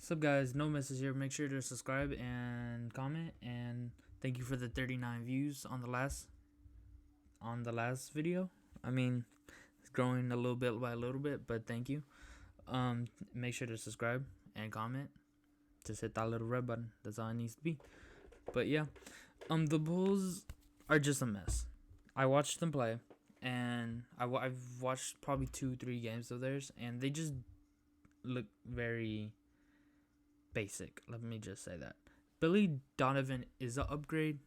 What's up, guys? No message here. Make sure to subscribe and comment. And thank you for the 39 views on the last video. I mean, it's growing a little bit by a little bit, but thank you. Make sure to subscribe and comment. Just hit that little red button. That's all it needs to be. But yeah, the Bulls are just a mess. I watched them play, and I've watched probably 2-3 games of theirs, and they just look very basic. Let me just say that. Billy Donovan is an upgrade.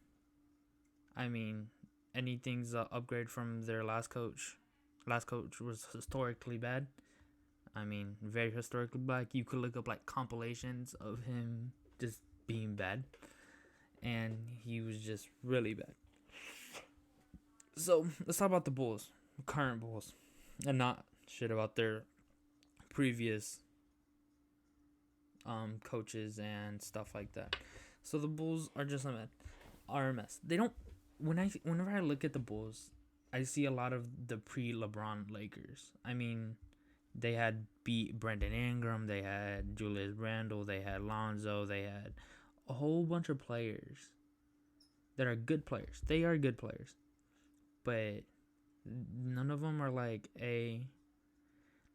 I mean, anything's an upgrade from their last coach. Last coach was historically bad. I mean, very historically bad. You could look up like compilations of him just being bad, and he was just really bad. So let's talk about the Bulls, current Bulls, and not shit about their previous coaches and stuff like that. So the Bulls are just a mess. They don't. Whenever I look at the Bulls, I see a lot of the pre-LeBron Lakers. I mean, they had beat Brandon Ingram, they had Julius Randle, they had Lonzo, they had a whole bunch of players that are good players. They are good players, but none of them are like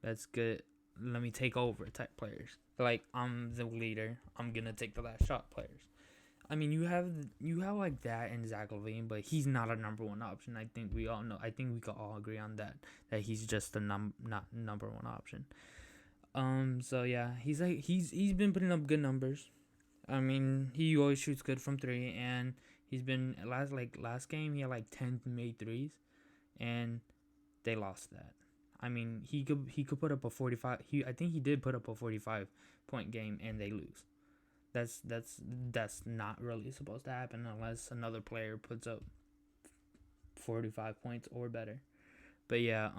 that's good. Let me take over type players. Like, I'm the leader, I'm gonna take the last shot players. I mean, you have like that in Zach LaVine, but he's not a number one option. I think we all know. I think we could all agree on that he's just not number one option. So yeah, he's been putting up good numbers. I mean, he always shoots good from three, and he's been last game he had like 10 made threes, and they lost that. I mean, he could put up a 45. I think he did put up a 45-point game, and they lose. That's not really supposed to happen unless another player puts up 45 points or better. But yeah,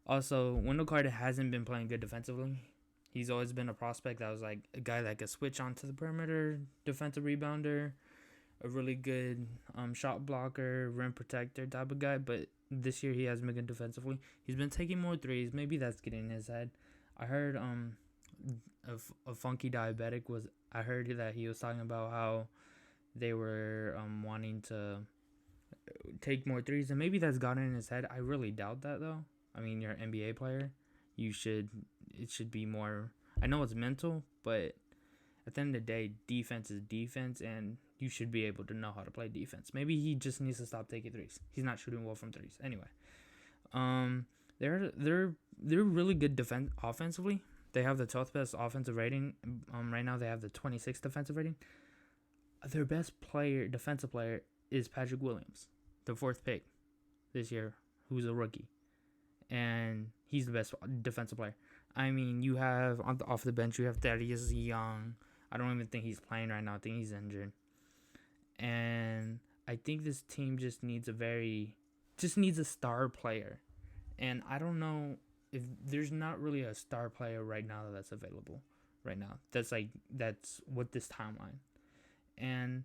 also Wendell Carter hasn't been playing good defensively. He's always been a prospect that was like a guy that could switch onto the perimeter, defensive rebounder, a really good shot blocker, rim protector type of guy, but this year he hasn't been good defensively. He's been taking more threes. Maybe that's getting in his head. I heard a funky diabetic was. I heard that he was talking about how they were wanting to take more threes, and maybe that's gotten in his head. I really doubt that though. I mean, you're an NBA player. It should be more. I know it's mental, but at the end of the day, defense is defense, and you should be able to know how to play defense. Maybe he just needs to stop taking threes. He's not shooting well from threes. Anyway, they're really good offensively. They have the 12th best offensive rating. Right now they have the 26th defensive rating. Their best defensive player, is Patrick Williams, the 4th pick this year, who's a rookie, and he's the best defensive player. I mean, you have off the bench, you have Thaddeus Young. I don't even think he's playing right now. I think he's injured. And I think this team just needs a star player. And I don't know if there's not really a star player right now that's available right now. That's what this timeline. And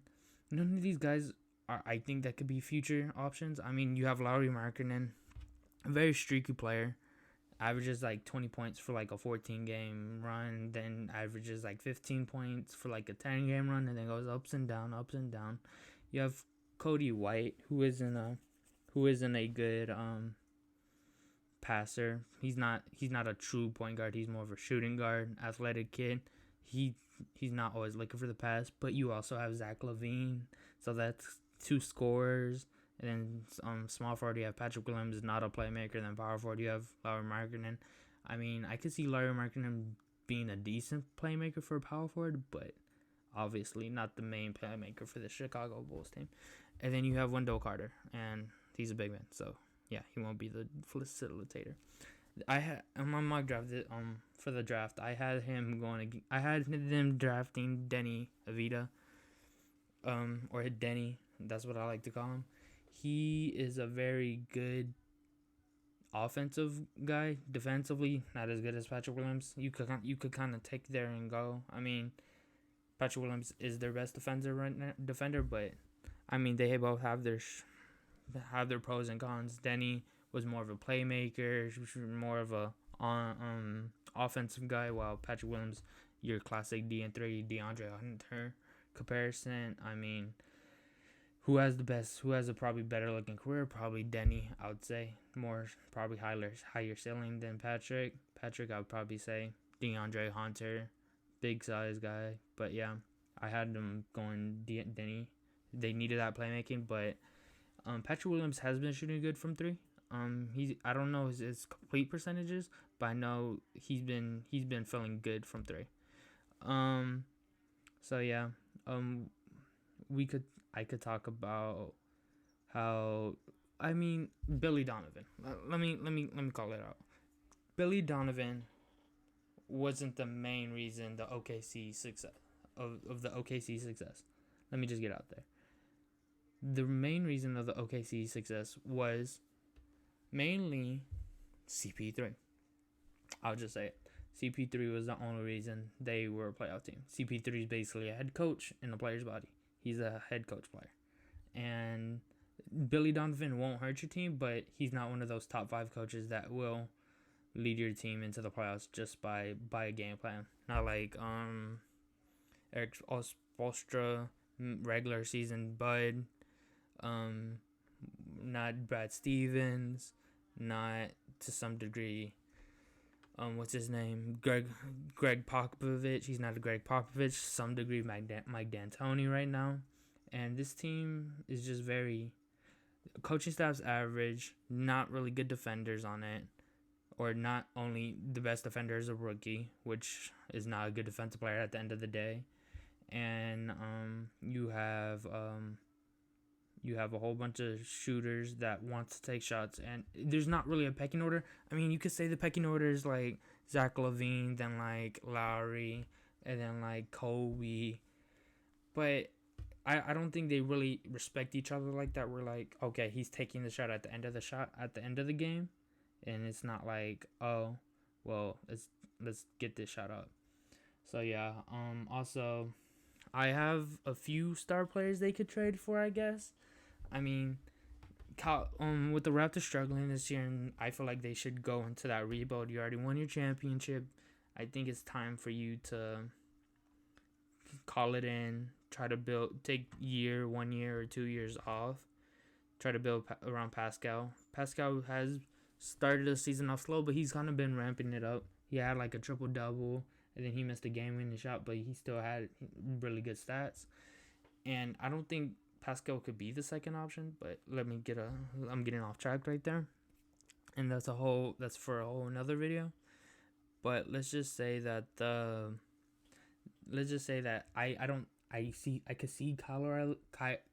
none of these guys are, I think, that could be future options. I mean, you have Lauri Markkanen, a very streaky player. Averages like 20 points for like a 14-game run, then averages like 15 points for like a 10-game run, and then goes ups and down. You have Cody White, who isn't a good passer. He's not a true point guard. He's more of a shooting guard, athletic kid. He's not always looking for the pass. But you also have Zach LaVine, so that's 2 scorers. And then small forward, you have Patrick Williams, not a playmaker. And then power forward, you have Lauri Markkanen. I mean, I could see Lauri Markkanen being a decent playmaker for a power forward, but obviously not the main playmaker for the Chicago Bulls team. And then you have Wendell Carter, and he's a big man, so yeah, he won't be the facilitator. I had on my mock draft for the draft, I had them drafting Denny Avita, or Denny. That's what I like to call him. He is a very good offensive guy. Defensively, not as good as Patrick Williams. You could kind of take there and go. I mean, Patrick Williams is their best defender, but I mean, they both have their pros and cons. Denny was more of a playmaker, more of a offensive guy, while Patrick Williams, your classic DN3 DeAndre Hunter comparison. I mean, who has the best? Who has a probably better looking career? Probably Denny. I would say more probably higher ceiling than Patrick. Patrick, I would probably say DeAndre Hunter, big size guy. But yeah, I had them going Denny. They needed that playmaking, but Patrick Williams has been shooting good from three. I don't know his complete percentages, but I know he's been feeling good from three. So yeah, we could I could talk about how Billy Donovan. Let me call it out. Billy Donovan wasn't the main reason the OKC success of the OKC success. Let me just get out there. The main reason of the OKC success was mainly CP3. I'll just say it. CP3 was the only reason they were a playoff team. CP3 is basically a head coach in a player's body. He's a head coach player. And Billy Donovan won't hurt your team, but he's not one of those top 5 coaches that will lead your team into the playoffs just by a game plan. Not like Eric Spoelstra, regular season Bud, not Brad Stevens, not to some degree what's his name? Greg Popovich. He's not a Greg Popovich. Some degree Mike D'Antoni right now. And this team is just very... Coaching staff's average. Not really good defenders on it. Or not only the best defender is a rookie, which is not a good defensive player at the end of the day. And you have a whole bunch of shooters that want to take shots, and there's not really a pecking order. I mean, you could say the pecking order is like Zach LaVine, then like Lowry, and then like Kobe, but I don't think they really respect each other like that. We're like, okay, he's taking the shot at the end of the game, and it's not like, oh, well, let's get this shot up. So yeah, also, I have a few star players they could trade for, I guess. I mean, with the Raptors struggling this year, and I feel like they should go into that rebuild. You already won your championship. I think it's time for you to call it in. Try to take 1 year or 2 years off. Try to build around Pascal. Pascal has started the season off slow, but he's kind of been ramping it up. He had like a triple-double, and then he missed a game-winning shot, but he still had really good stats. And I don't think Pascal could be the second option, but I'm getting off track right there. And that's for a whole another video. But let's just say that I could see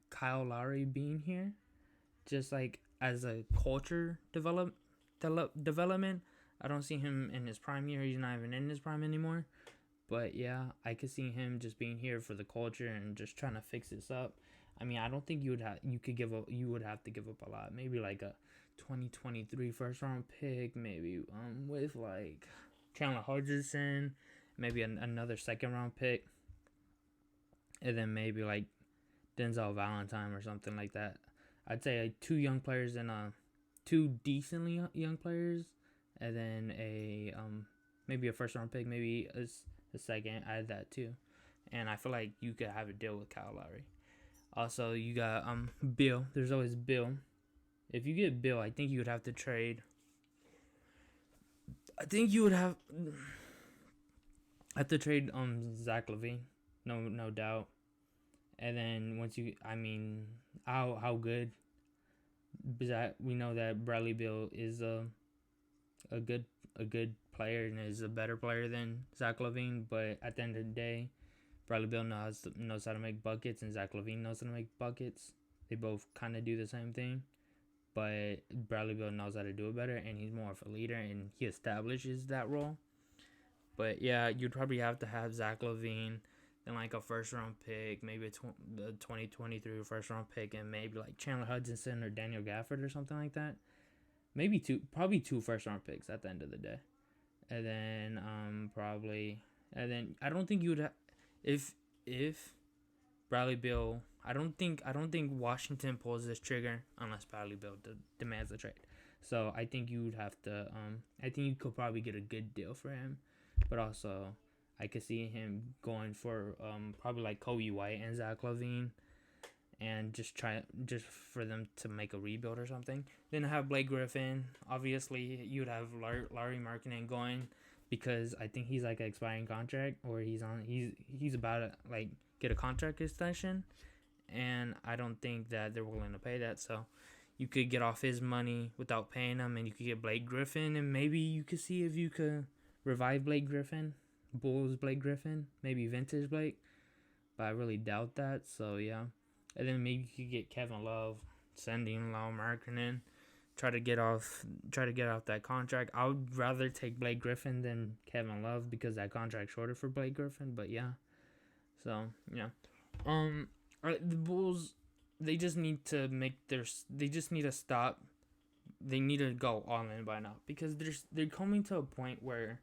Kyle Lowry being here, just like as a culture development. I don't see him in his prime year. He's not even in his prime anymore. But yeah, I could see him just being here for the culture and just trying to fix this up. I mean, I don't think you would have to give up a lot. Maybe like a 2023 first round pick, maybe with like Chandler Hutchison, maybe another second round pick, and then maybe like Denzel Valentine or something like that. I'd say like 2 young players and 2 decently young players, and then maybe a first round pick, maybe a second. Add that too, and I feel like you could have a deal with Kyle Lowry. Also, you got Bill. There's always Bill. If you get Bill, I think you would have to trade. I think you would have to trade Zach LaVine. No doubt. And then once how good? We know that Bradley Beal is a good player and is a better player than Zach LaVine, but at the end of the day, Bradley Beal knows how to make buckets, and Zach LaVine knows how to make buckets. They both kind of do the same thing, but Bradley Beal knows how to do it better, and he's more of a leader, and he establishes that role. But yeah, you'd probably have to have Zach LaVine, then like a first round pick, maybe the 2023 first round pick, and maybe like Chandler Hutchison or Daniel Gafford or something like that. Maybe probably 2 first round picks at the end of the day, and then I don't think you would if Bradley Beal. I don't think Washington pulls this trigger unless Bradley Beal demands a trade. So I think you would have to. I think you could probably get a good deal for him. but also I could see him going for probably like Kobe White and Zach LaVine, and just for them to make a rebuild or something. Then I have Blake Griffin. Obviously, you'd have Larry Markkinen going because I think he's like an expiring contract, or he's about to like get a contract extension, and I don't think that they're willing to pay that. So you could get off his money without paying him, and you could get Blake Griffin, and maybe you could see if you could revive Blake Griffin, Bulls Blake Griffin, maybe vintage Blake, but I really doubt that. So yeah. And then maybe you could get Kevin Love, sending Lauri Markkinen, try to get off that contract. I would rather take Blake Griffin than Kevin Love because that contract's shorter for Blake Griffin. But yeah, so yeah, the Bulls, they just need to stop. They need to go all in by now because they're coming to a point where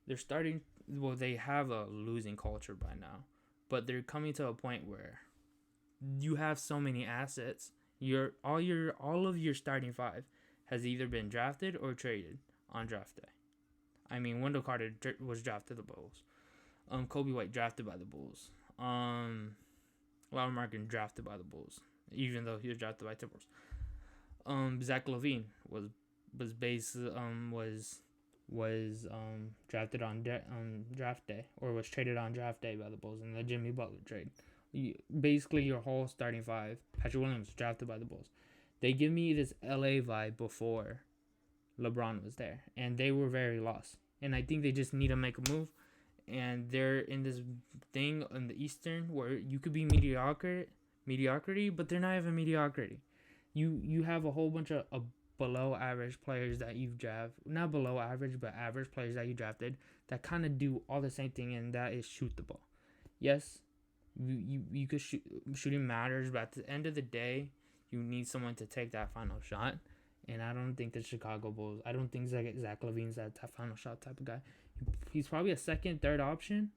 they're starting. Well, they have a losing culture by now, but they're coming to a point where you have so many assets. All of your starting five has either been drafted or traded on draft day. I mean, Wendell Carter was drafted by the Bulls. Kobe White drafted by the Bulls. Lauri Markkinen drafted by the Bulls, even though he was drafted by Timberwolves. Zach LaVine was drafted on draft day, or was traded on draft day by the Bulls in the Jimmy Butler trade. Basically, your whole starting five. Patrick Williams drafted by the Bulls. They give me this LA vibe before LeBron was there, and they were very lost. And I think they just need to make a move. And they're in this thing in the Eastern where you could be mediocrity, but they're not even mediocrity. You have a whole bunch of below average players that you've drafted, not below average, but average players that you drafted that kind of do all the same thing, and that is shoot the ball. Yes, you could shooting matters, but at the end of the day, you need someone to take that final shot. And I don't think the Chicago Bulls, I don't think Zach LaVine's that final shot type of guy. He's probably a second, third option,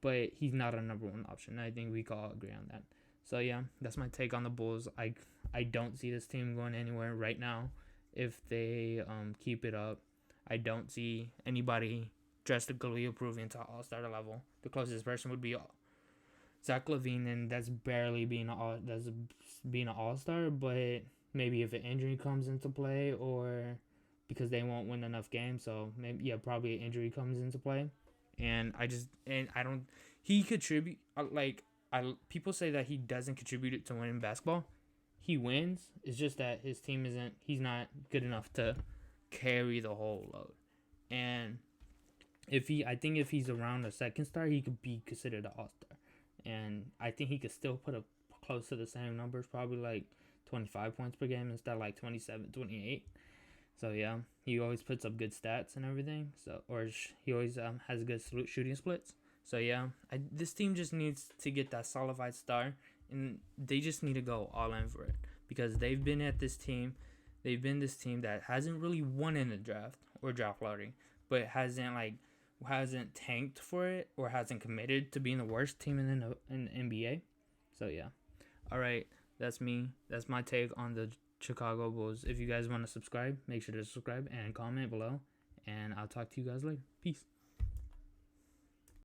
but he's not a number one option. I think we can all agree on that. So yeah, that's my take on the Bulls. I don't see this team going anywhere right now if they keep it up. I don't see anybody drastically improving to all-star level. The closest person would be Zach LaVine, and that's barely being an all-star. But maybe if an injury comes into play, or because they won't win enough games, so maybe probably an injury comes into play. And I don't. He contribute people say that he doesn't contribute to winning basketball. He wins. It's just that his team isn't. He's not good enough to carry the whole load. And I think if he's around a second star, he could be considered an all-star. And I think he could still put up close to the same numbers, probably like 25 points per game instead of like 27, 28. So yeah, he always puts up good stats and everything. So he always has good shooting splits. So yeah, this team just needs to get that solidified star, and they just need to go all in for it because they've been this team that hasn't really won in the draft or draft lottery, but hasn't tanked for it or hasn't committed to being the worst team in the NBA. So yeah, all right, that's me. That's my take on the Chicago Bulls. If you guys want to subscribe, make sure to subscribe and comment below, and I'll talk to you guys later. Peace.